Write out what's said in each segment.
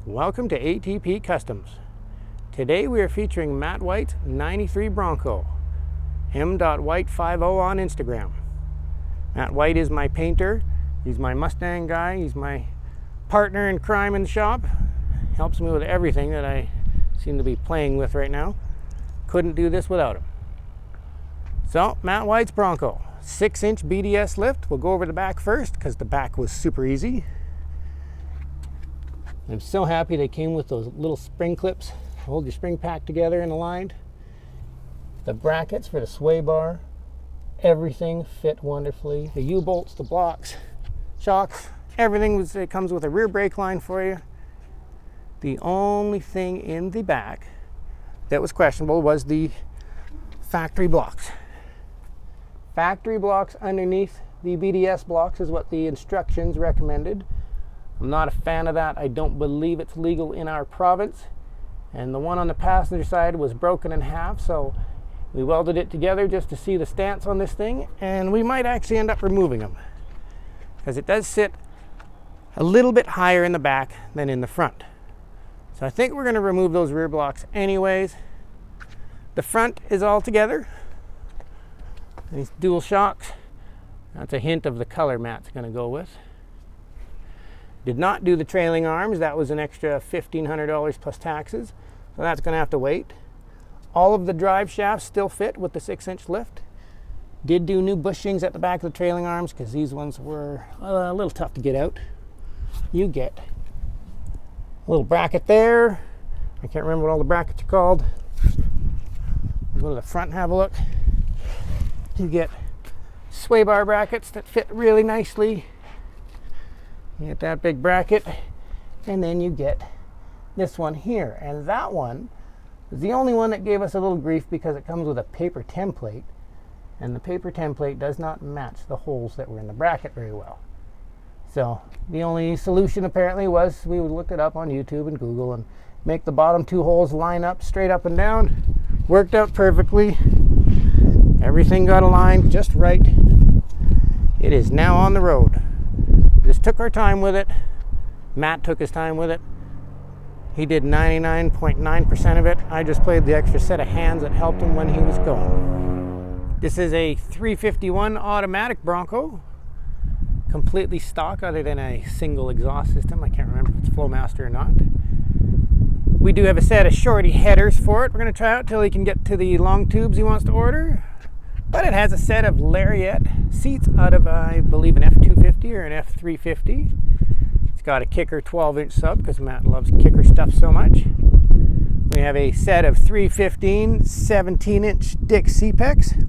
Welcome to ATP Customs. Today we are featuring Matt White's 93 Bronco, m.white50 on Instagram. Matt White is my painter. He's my Mustang guy. He's my partner in crime in the shop. Helps me with everything that I seem to be playing with right now. Couldn't do this without him. So, Matt White's Bronco, 6-inch BDS lift. We'll go over the back first because the back was super easy. I'm so happy they came with those little spring clips. Hold your spring pack together and aligned. The brackets for the sway bar, everything fit wonderfully. The U-bolts, the blocks, shocks, everything it comes with a rear brake line for you. The only thing in the back that was questionable was the factory blocks. Factory blocks underneath the BDS blocks is what the instructions recommended. I'm not a fan of that. I don't believe it's legal in our province. And the one on the passenger side was broken in half, so we welded it together just to see the stance on this thing, and we might actually end up removing them because it does sit a little bit higher in the back than in the front. So I think we're going to remove those rear blocks anyways. The front is all together. These dual shocks, that's a hint of the color Matt's going to go with. Did not do the trailing arms. That was an extra $1,500 plus taxes. So that's going to have to wait. All of the drive shafts still fit with the 6-inch lift. Did do new bushings at the back of the trailing arms because these ones were a little tough to get out. You get a little bracket there. I can't remember what all the brackets are called. We'll go to the front and have a look. You get sway bar brackets that fit really nicely. You get that big bracket, and then you get this one here. And that one is the only one that gave us a little grief because it comes with a paper template, and the paper template does not match the holes that were in the bracket very well. So the only solution apparently was we would look it up on YouTube and Google and make the bottom two holes line up straight up and down. Worked out perfectly. Everything got aligned just right. It is now on the road. Just took our time with it. Matt took his time with it. He did 99.9% of it. I just played the extra set of hands that helped him when he was going. This is a 351 automatic Bronco. Completely stock other than a single exhaust system. I can't remember if it's Flowmaster or not. We do have a set of shorty headers for it. We're going to try out till he can get to the long tubes he wants to order. But it has a set of Lariat seats out of, I believe, an F250 or an F350. It's got a kicker 12-inch sub because Matt loves kicker stuff so much. We have a set of 315 17-inch Dick Cepeks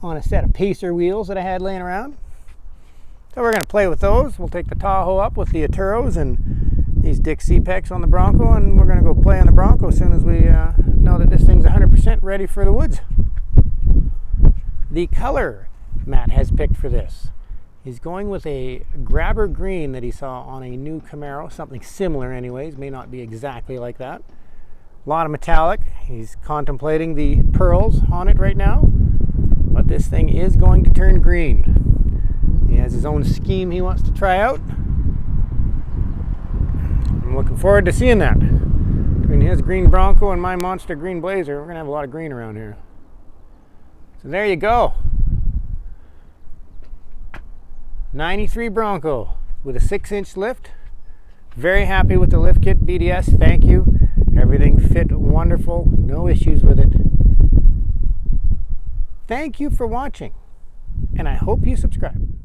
on a set of Pacer wheels that I had laying around. So we're going to play with those. We'll take the Tahoe up with the Aturos and these Dick Cepeks on the Bronco, and we're going to go play on the Bronco as soon as we know that this thing's 100% ready for the woods. The color Matt has picked for this, he's going with a grabber green that he saw on a new Camaro, something similar anyways, may not be exactly like that. A lot of metallic. He's contemplating the pearls on it right now, but this thing is going to turn green. He has his own scheme he wants to try out. I'm looking forward to seeing that. Between his green Bronco and my monster green Blazer, we're going to have a lot of green around here. So there you go. 93 Bronco with a 6-inch lift. Very happy with the lift kit, BDS. Thank you. Everything fit wonderful. No issues with it. Thank you for watching, and I hope you subscribe.